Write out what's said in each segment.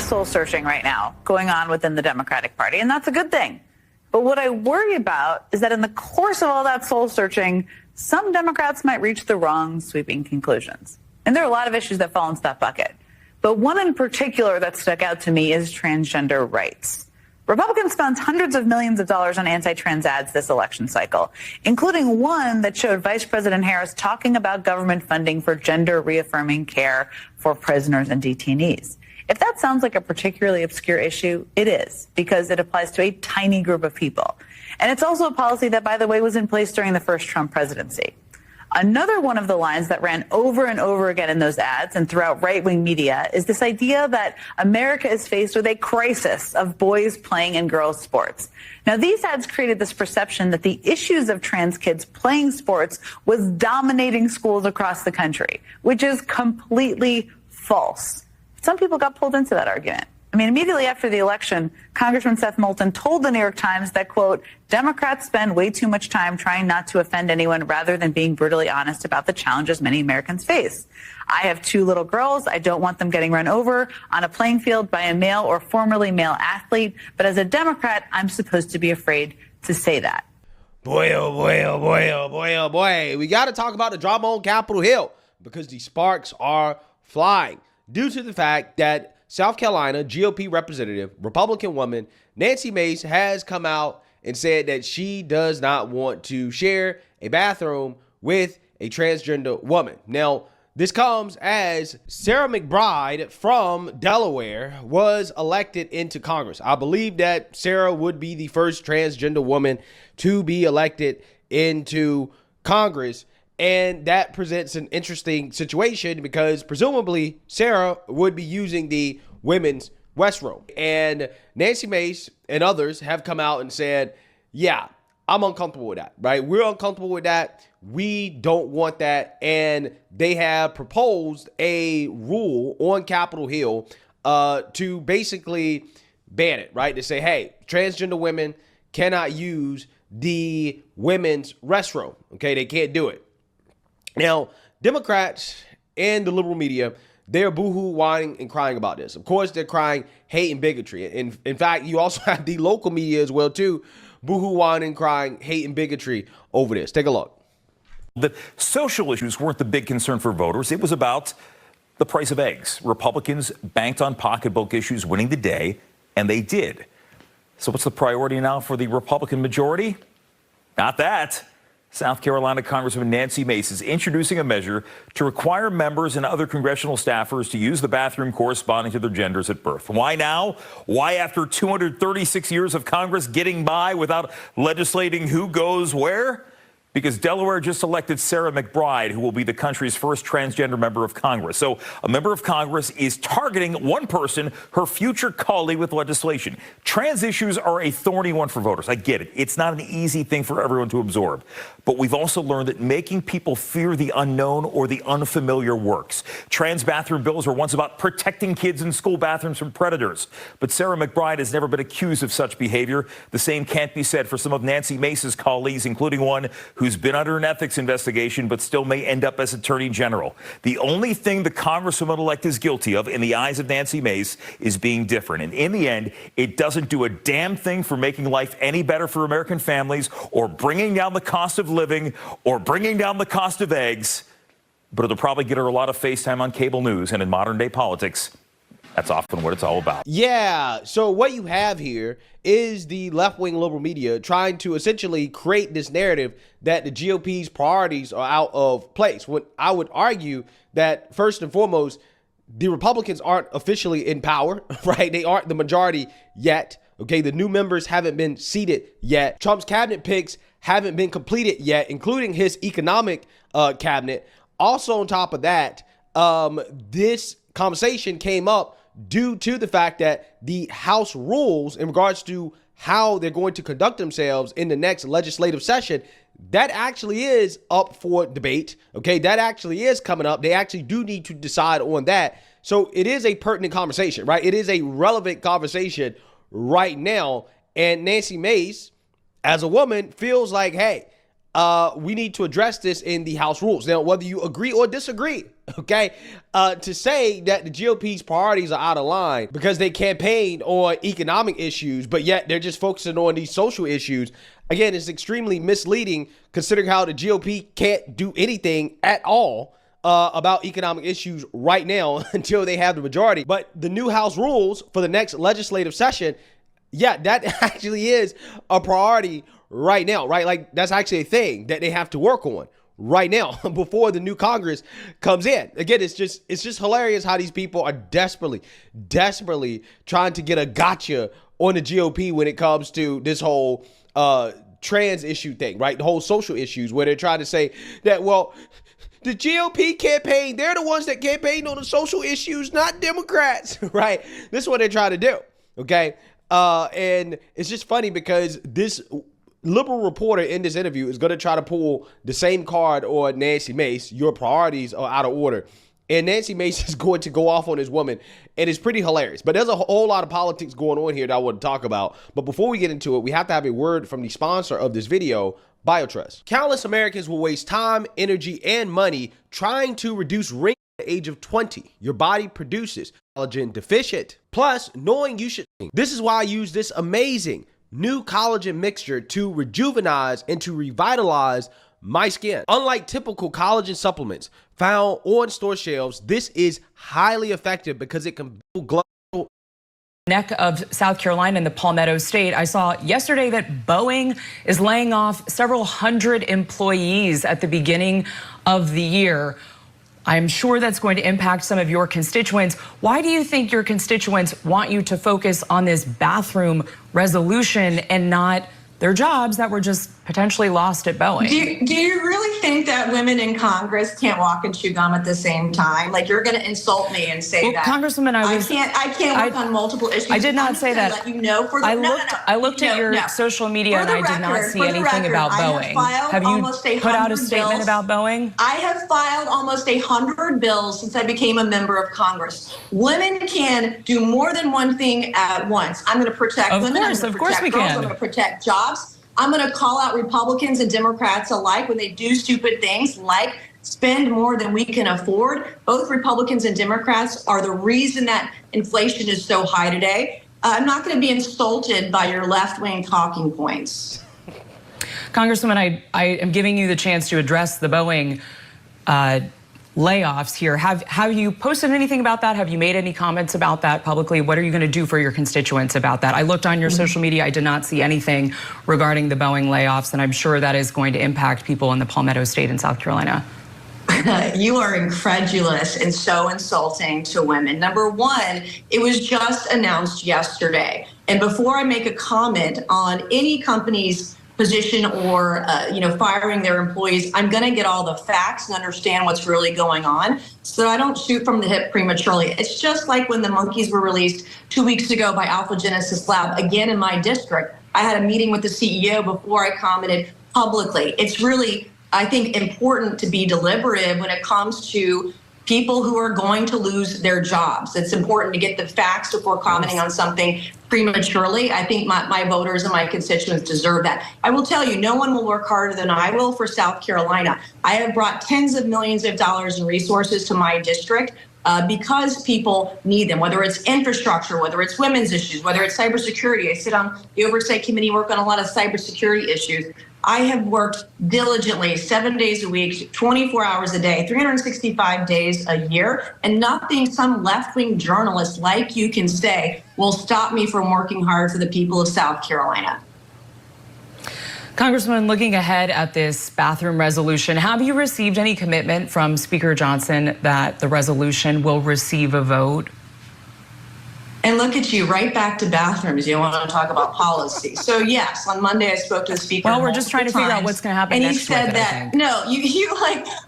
soul searching right now going on within the Democratic Party, and that's a good thing. But what I worry about is that in the course of all that soul searching, some Democrats might reach the wrong sweeping conclusions. And there are a lot of issues that fall into that bucket. But one in particular that stuck out to me is transgender rights. Republicans spent hundreds of millions of dollars on anti-trans ads this election cycle, including one that showed Vice President Harris talking about government funding for gender-reaffirming care for prisoners and detainees. If that sounds like a particularly obscure issue, it is, because it applies to a tiny group of people. And it's also a policy that, by the way, was in place during the first Trump presidency. Another one of the lines that ran over and over again in those ads and throughout right-wing media is this idea that America is faced with a crisis of boys playing in girls' sports. Now, these ads created this perception that the issues of trans kids playing sports was dominating schools across the country, which is completely false. Some people got pulled into that argument. I mean, immediately after the election, Congressman Seth Moulton told the New York Times that, quote, Democrats spend way too much time trying not to offend anyone rather than being brutally honest about the challenges many Americans face. I have 2 little girls. I don't want them getting run over on a playing field by a male or formerly male athlete. But as a Democrat, I'm supposed to be afraid to say that. Boy, oh boy, oh boy, oh boy, oh boy. We got to talk about the drama on Capitol Hill because the sparks are flying due to the fact that South Carolina GOP representative, Republican woman, Nancy Mace has come out and said that she does not want to share a bathroom with a transgender woman. Now, this comes as Sarah McBride from Delaware was elected into Congress. I believe that Sarah would be the first transgender woman to be elected into Congress. And that presents an interesting situation because presumably Sarah would be using the women's restroom. And Nancy Mace and others have come out and said, yeah, I'm uncomfortable with that, right? We're uncomfortable with that. We don't want that. And they have proposed a rule on Capitol Hill to basically ban it, right? To say, hey, transgender women cannot use the women's restroom. Okay, they can't do it. Now, Democrats and the liberal media, they're boohoo, whining, and crying about this. Of course, they're crying hate and bigotry. In fact, you also have the local media as well, too, boohoo, whining, crying hate and bigotry over this. Take a look. The social issues weren't the big concern for voters. It was about the price of eggs. Republicans banked on pocketbook issues winning the day, and they did. So what's the priority now for the Republican majority? Not that. South Carolina Congresswoman Nancy Mace is introducing a measure to require members and other congressional staffers to use the bathroom corresponding to their genders at birth. Why now? Why, after 236 years of Congress getting by without legislating who goes where? Because Delaware just elected Sarah McBride, who will be the country's first transgender member of Congress. So a member of Congress is targeting one person, her future colleague, with legislation. Trans issues are a thorny one for voters. I get it. It's not an easy thing for everyone to absorb. But we've also learned that making people fear the unknown or the unfamiliar works. Trans bathroom bills were once about protecting kids in school bathrooms from predators. But Sarah McBride has never been accused of such behavior. The same can't be said for some of Nancy Mace's colleagues, including one who's been under an ethics investigation but still may end up as Attorney General. The only thing the Congresswoman-elect is guilty of in the eyes of Nancy Mace is being different. And in the end, it doesn't do a damn thing for making life any better for American families or bringing down the cost of living or bringing down the cost of eggs. But it'll probably get her a lot of FaceTime on cable news, and in modern-day politics, that's often what it's all about. Yeah, so what you have here is the left-wing liberal media trying to essentially create this narrative that the GOP's priorities are out of place. When I would argue that, first and foremost, the Republicans aren't officially in power, right? They aren't the majority yet, okay? The new members haven't been seated yet. Trump's cabinet picks haven't been completed yet, including his economic cabinet. Also, on top of that, this conversation came up due to the fact that the House rules in regards to how they're going to conduct themselves in the next legislative session, that actually is up for debate. Okay, that actually is coming up. They actually do need to decide on that. So it is a pertinent conversation, right? It is a relevant conversation right now. And Nancy Mace, as a woman, feels like, hey, we need to address this in the House rules. Now, whether you agree or disagree okay? To say that the GOP's priorities are out of line because they campaign on economic issues, but yet they're just focusing on these social issues, again, it's extremely misleading considering how the GOP can't do anything at all about economic issues right now until they have the majority. But the new House rules for the next legislative session, yeah, that actually is a priority right now, right? Like that's actually a thing that they have to work on right now before the new Congress comes in. Again, it's just hilarious how these people are desperately trying to get a gotcha on the GOP when it comes to this whole trans issue thing, right? The whole social issues where they're trying to say that, well, the GOP campaign, they're the ones that campaign on the social issues, not Democrats, right? This is what they're trying to do, okay? And it's just funny because this liberal reporter in this interview is going to try to pull the same card on Nancy Mace. Your priorities are out of order. And Nancy Mace is going to go off on this woman, and it's pretty hilarious. But there's a whole lot of politics going on here that I want to talk about. But before we get into it, we have to have a word from the sponsor of this video, BioTrust. Countless Americans will waste time, energy, and money trying to reduce wrinkles at the age of 20. Your body produces collagen deficient. Plus, knowing you should. This is why I use this amazing new collagen mixture to rejuvenize and to revitalize my skin. Unlike typical collagen supplements found on store shelves, this is highly effective because it can build glow. Neck of South Carolina in the Palmetto State. I saw yesterday that Boeing is laying off several hundred employees at the beginning of the year. I'm sure that's going to impact some of your constituents. Why do you think your constituents want you to focus on this bathroom resolution and not their jobs that were just potentially lost at Boeing? Do you really think that women in Congress can't walk and chew gum at the same time? Like you're going to insult me and say that, Congresswoman, I can't work on multiple issues. I did not say that. Let you know for the, I looked at your social media and I did not see anything about Boeing. Have you put out a statement about Boeing? I have filed almost 100 bills since I became a member of Congress. Women can do more than one thing at once. I'm going to protect women. Of course we can. I'm going to protect jobs. I'm going to call out Republicans and Democrats alike when they do stupid things like spend more than we can afford. Both Republicans and Democrats are the reason that inflation is so high today. I'm not going to be insulted by your left-wing talking points. Congresswoman, I am giving you the chance to address the Boeing layoffs here. Have you posted anything about that? Have you made any comments about that publicly? What are you going to do for your constituents about that? I looked on your social media. I did not see anything regarding the Boeing layoffs, and I'm sure that is going to impact people in the Palmetto State in South Carolina. You are incredulous and so insulting to women. Number one, it was just announced yesterday. And before I make a comment on any company's position or firing their employees, I'm going to get all the facts and understand what's really going on so I don't shoot from the hip prematurely. It's just like when the monkeys were released 2 weeks ago by Alpha Genesis Lab, again in my district. I had a meeting with the CEO before I commented publicly. It's really, I think, important to be deliberative when it comes to people who are going to lose their jobs. It's important to get the facts before commenting on something prematurely. I think my voters and my constituents deserve that. I will tell you, no one will work harder than I will for South Carolina. I have brought tens of millions of dollars in resources to my district because people need them, whether it's infrastructure, whether it's women's issues, whether it's cybersecurity. I sit on the Oversight Committee, work on a lot of cybersecurity issues. I have worked diligently 7 days a week, 24 hours a day, 365 days a year, and nothing some left-wing journalist like you can say will stop me from working hard for the people of South Carolina. Congresswoman, looking ahead at this bathroom resolution, have you received any commitment from Speaker Johnson that the resolution will receive a vote? And look at you, right back to bathrooms. You want to talk about policy. So yes, on Monday I spoke to the speaker. Well, we're just trying to figure out what's going to happen and next. he said that no, you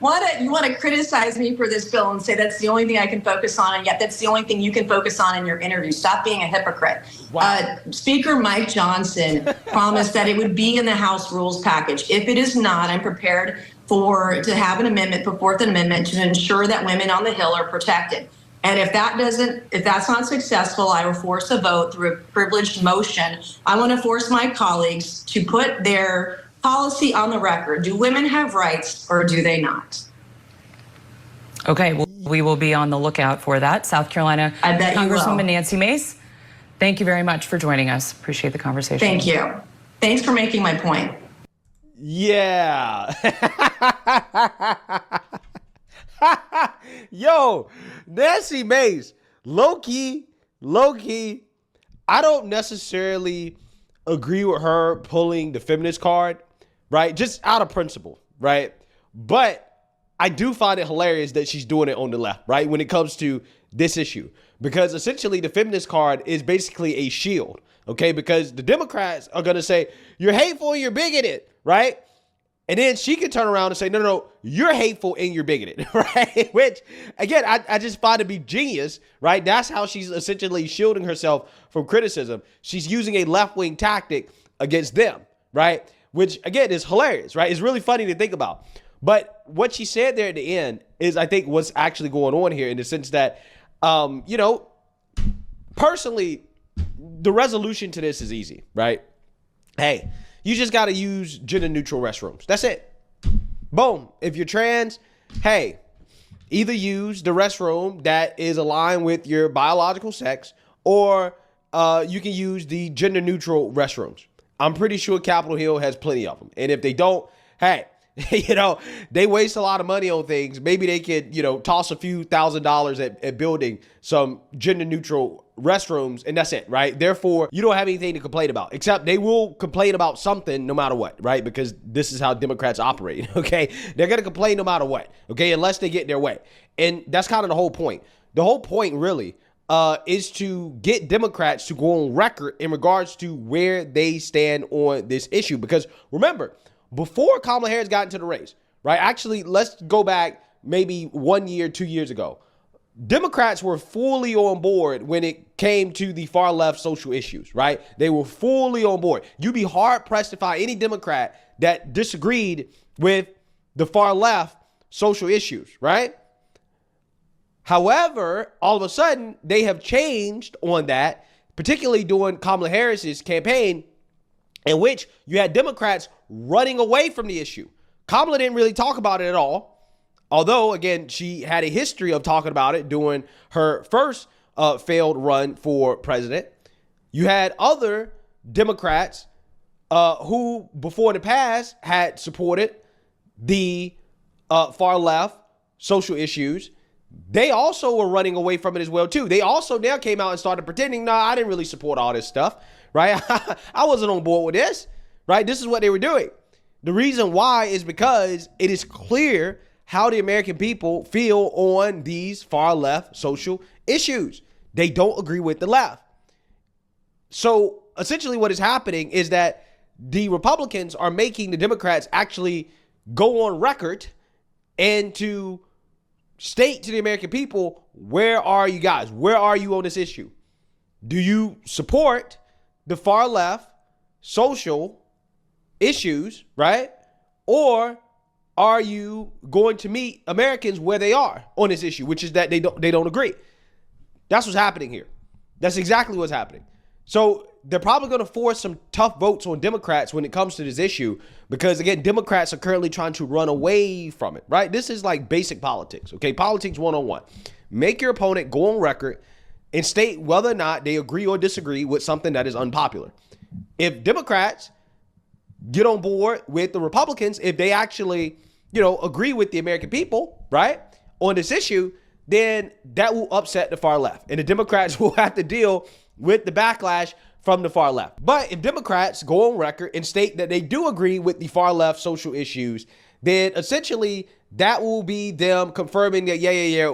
want to criticize me for this bill and say that's the only thing I can focus on, and yet that's the only thing you can focus on in your interview. Stop being a hypocrite. Wow. Speaker Mike Johnson promised that it would be in the House rules package. If it is not, I'm prepared to have an amendment, the Fourth Amendment, to ensure that women on the Hill are protected. And if that's not successful, I will force a vote through a privileged motion. I want to force my colleagues to put their policy on the record. Do women have rights or do they not? Okay, well, we will be on the lookout for that. South Carolina I bet you will. Congresswoman Nancy Mace, thank you very much for joining us. Appreciate the conversation. Thank you. Thanks for making my point. Yeah. Yo, Nancy Mace, low key, I don't necessarily agree with her pulling the feminist card, right? Just out of principle, right? But I do find it hilarious that she's doing it on the left, right? When it comes to this issue, because essentially the feminist card is basically a shield, okay? Because the Democrats are going to say, you're hateful and you're bigoted, right? And then she can turn around and say, no, you're hateful and you're bigoted, right? Which, again, I just find to be genius, right? That's how she's essentially shielding herself from criticism. She's using a left-wing tactic against them, right? Which, again, is hilarious, right? It's really funny to think about. But what she said there at the end is, I think, what's actually going on here, in the sense that, personally, the resolution to this is easy, right? Hey, you just got to use gender neutral restrooms. That's it. Boom. If you're trans, hey, either use the restroom that is aligned with your biological sex, or you can use the gender neutral restrooms. I'm pretty sure Capitol Hill has plenty of them. And if they don't, hey, they waste a lot of money on things. Maybe they could, toss a few $1,000s at building some gender neutral restrooms, and that's it, right? Therefore, you don't have anything to complain about, except they will complain about something no matter what, right? Because this is how Democrats operate, okay? They're going to complain no matter what, okay? Unless they get their way. And that's kind of the whole point. The whole point really is to get Democrats to go on record in regards to where they stand on this issue. Because remember, before Kamala Harris got into the race, right? Actually, let's go back maybe 1 year, 2 years ago. Democrats were fully on board when it came to the far left social issues, right? They were fully on board. You'd be hard pressed to find any Democrat that disagreed with the far left social issues, right? However, all of a sudden, they have changed on that, particularly during Kamala Harris's campaign, in which you had Democrats running away from the issue. Kamala didn't really talk about it at all. Although, again, she had a history of talking about it during her first failed run for president. You had other Democrats who, before the past, had supported the far left social issues. They also were running away from it as well, too. They also now came out and started pretending, nah, I didn't really support all this stuff, right? I wasn't on board with this, right? This is what they were doing. The reason why is because it is clear how the American people feel on these far left social issues. They don't agree with the left. So essentially what is happening is that the Republicans are making the Democrats actually go on record and to state to the American people, where are you guys? Where are you on this issue? Do you support the far left social issues, right? Or are you going to meet Americans where they are on this issue, which is that they don't agree? That's what's happening here. That's exactly what's happening. So they're probably going to force some tough votes on Democrats when it comes to this issue, because, again, Democrats are currently trying to run away from it, right? This is like basic politics, okay? Politics 101. Make your opponent go on record and state whether or not they agree or disagree with something that is unpopular. If Democrats get on board with the Republicans, if they actually, agree with the American people, right, on this issue, then that will upset the far left. And the Democrats will have to deal with the backlash from the far left. But if Democrats go on record and state that they do agree with the far left social issues, then essentially that will be them confirming that,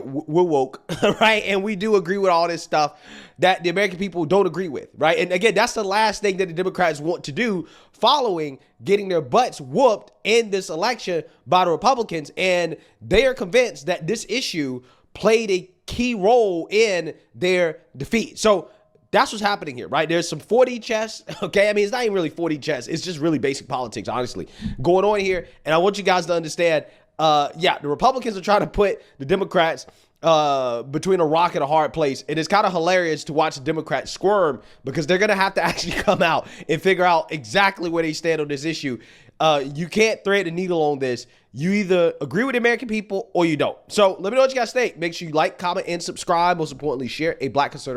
we're woke, right? And we do agree with all this stuff that the American people don't agree with, right? And again, that's the last thing that the Democrats want to do following getting their butts whooped in this election by the Republicans. And they are convinced that this issue played a key role in their defeat. So that's what's happening here, right? There's some 4D chess, okay? I mean, it's not even really 4D chess. It's just really basic politics, honestly, going on here. And I want you guys to understand, the Republicans are trying to put the Democrats between a rock and a hard place. And it's kind of hilarious to watch the Democrats squirm, because they're going to have to actually come out and figure out exactly where they stand on this issue. You can't thread the needle on this. You either agree with the American people or you don't. So let me know what you guys think. Make sure you like, comment, and subscribe. Most importantly, share. A Black conservative